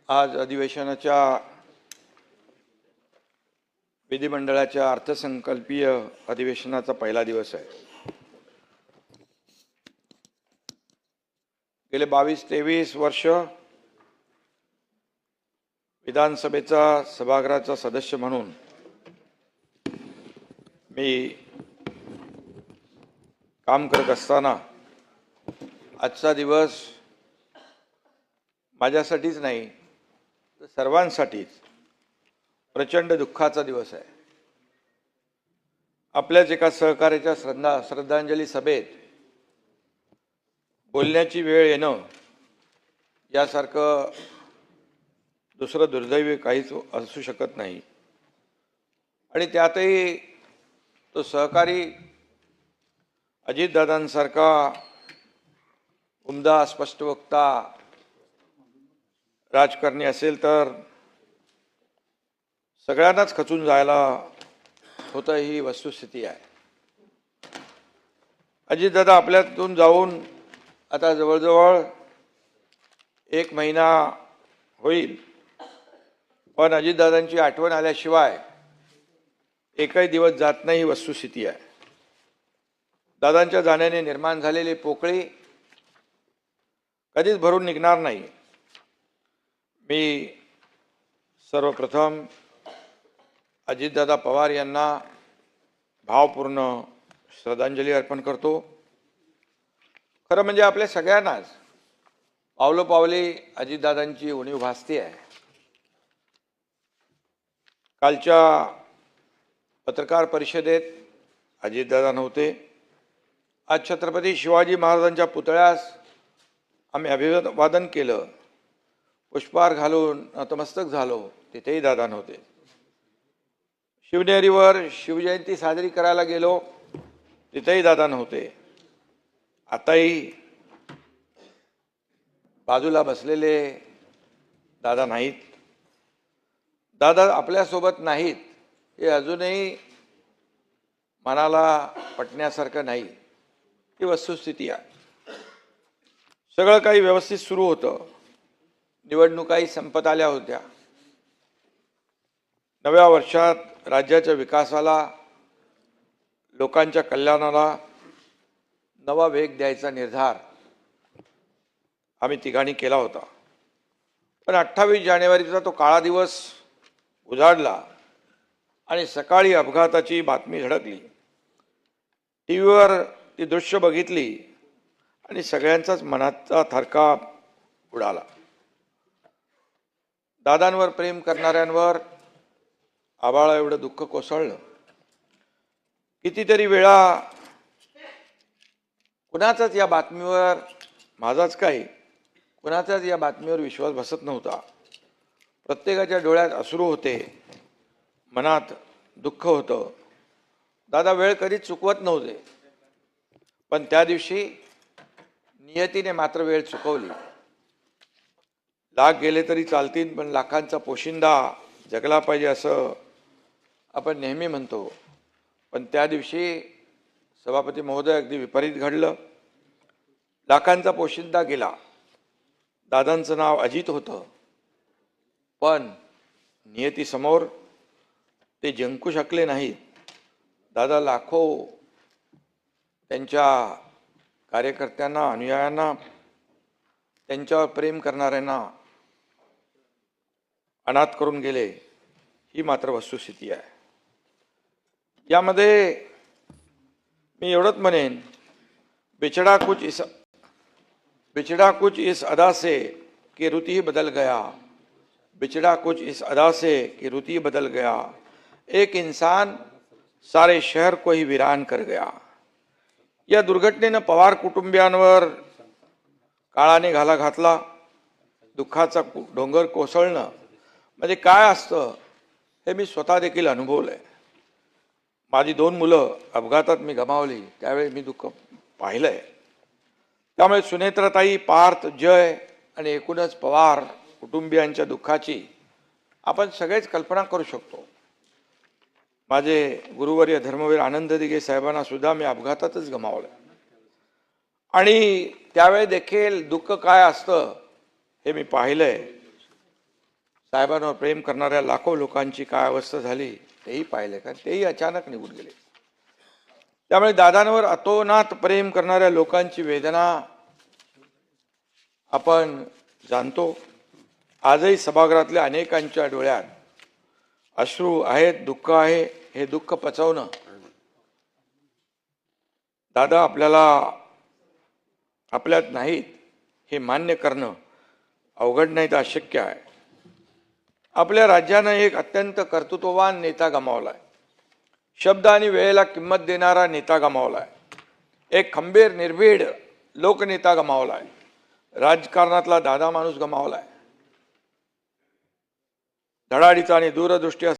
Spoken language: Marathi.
आज अधिवेशनाच्या विधिमंडळाच्या अर्थसंकल्पीय अधिवेशनाचा पहिला दिवस आहे। गेले 22-23 वर्ष विधानसभेचा सभागृहाचा सदस्य म्हणून मी काम करत असताना आजचा दिवस माझ्यासाठीच नाही तर सर्वांसाठीच प्रचंड दुःखाचा दिवस आहे। आपल्याच एका सहकार्याच्या श्रद्धांजली सभेत बोलण्याची वेळ येणं यासारखं दुसरं दुर्दैवी काहीच असू शकत नाही। आणि त्यातही तो सहकारी अजितदादांसारखा उमदा स्पष्टवक्ता राजकारणी असेल तर सगळ्यांनाच खचून जायला होतं, ही वस्तुस्थिती आहे। अजितदादा आपल्यातून जाऊन आता जवळजवळ 1 महिना होईल, पण अजितदादांची आठवण आल्याशिवाय एकही दिवस जात नाही, ही वस्तुस्थिती आहे। दादांच्या जाण्याने निर्माण झालेली पोकळी कधीच भरून निघणार नाही। मी सर्वप्रथम अजितदादा पवार यांना भावपूर्ण श्रद्धांजली अर्पण करतो। खरं म्हणजे आपल्या सगळ्यांनाच पावलोपावली अजितदादांची उणीव भासते आहे। कालच्या पत्रकार परिषदेत अजितदादा नव्हते। आज छत्रपती शिवाजी महाराजांच्या पुतळ्यास आम्ही अभिवादन केलं, पुष्पहार घालून नतमस्तक झालो, तिथेही दादा नव्हते। शिवनेरीवर शिवजयंती साजरी करायला गेलो, तिथेही दादा नव्हते। आताही बाजूला बसलेले दादा नाहीत। दादा आपल्यासोबत नाहीत हे अजूनही मनाला पटण्यासारखं नाही, ही वस्तुस्थिती आहे। सगळं काही व्यवस्थित सुरू होतं, निवडणुकाही संपत आल्या होत्या। नव्या वर्षात राज्याच्या विकासाला, लोकांच्या कल्याणाला नवा वेग द्यायचा निर्धार आम्ही तिघांनी केला होता। पण 28 जानेवारीचा तो काळा दिवस उजाडला आणि सकाळी अपघाताची बातमी धडकली। टीव्हीवर ती दृश्य बघितली आणि सगळ्यांचाच मनाचा थरकाप उडाला। दादांवर प्रेम करणाऱ्यांवर आभाळा एवढं दुःख कोसळलं। कितीतरी वेळा कुणाचाच या बातमीवर, माझाच काही, कुणाचाच या बातमीवर विश्वास बसत नव्हता। प्रत्येकाच्या डोळ्यात अश्रू होते, मनात दुःख होतं। दादा वेळ कधीच चुकवत नव्हते, पण त्या दिवशी नियतीने मात्र वेळ चुकवली। लाख गेले तरी चालतील, पण लाखांचा पोशिंदा जगला पाहिजे असं आपण नेहमी म्हणतो। पण त्या दिवशी सभापती महोदय अगदी विपरीत घडलं। लाखांचा पोशिंदा गेला। दादांचं नाव अजित होतं, पण नियतीसमोर ते जिंकू शकले नाहीत। दादा लाखो त्यांच्या कार्यकर्त्यांना, अनुयायांना, त्यांच्यावर प्रेम करणाऱ्यांना अनाथ करून गेले, ही मात्र वस्तुस्थिती आहे। यामध्ये मी एवढंच म्हणेन, बिछड़ा कुछ इस अदा से कि रुत ही बदल गया, बिछड़ा कुछ इस अदा से कि रुत ही बदल गया, एक इंसान सारे शहर को ही वीरान कर गया। या दुर्घटनेनं पवार कुटुंबियांवर काळाने घाला घातला। दुःखाचा डोंगर कोसळणं म्हणजे काय असतं हे मी स्वतः देखील अनुभवलंय। माझी 2 मुलं अपघातात मी गमावली, त्यावेळी मी दुःख पाहिलंय। त्यामुळे सुनेत्राताई, पार्थ, जय आणि एकूणच पवार कुटुंबियांच्या दुःखाची आपण सगळेच कल्पना करू शकतो। माझे गुरुवर्य धर्मवीर आनंद दिघे साहेबांना सुद्धा मी अपघातातच गमावलं आणि त्यावेळी देखील दुःख काय असतं हे मी पाहिलंय। साहेबांवर प्रेम करणाऱ्या लाखो लोकांची काय अवस्था झाली तेही पाहिले, कारण तेही अचानक निघून गेले. त्यामुळे दादांवर अतोनात प्रेम करणाऱ्या लोकांची वेदना आपण जाणतो. आजही सभागृहातल्या अनेकांच्या डोळ्यात अश्रू आहेत, दुःख आहे. हे दुःख पचवणं दादा आपल्यात नाहीत हे मान्य करणं अवघड नाही तर अशक्य आहे. आपल्या राज्यानं एक अत्यंत कर्तृत्ववान नेता गमावलाय. शब्द आणि वेळेला किंमत देणारा नेता गमावलाय. एक खंबीर निर्भीड लोकनेता गमावलाय. राजकारणातला दादा माणूस गमावलाय. धडाडीचा आणि दूरदृष्टी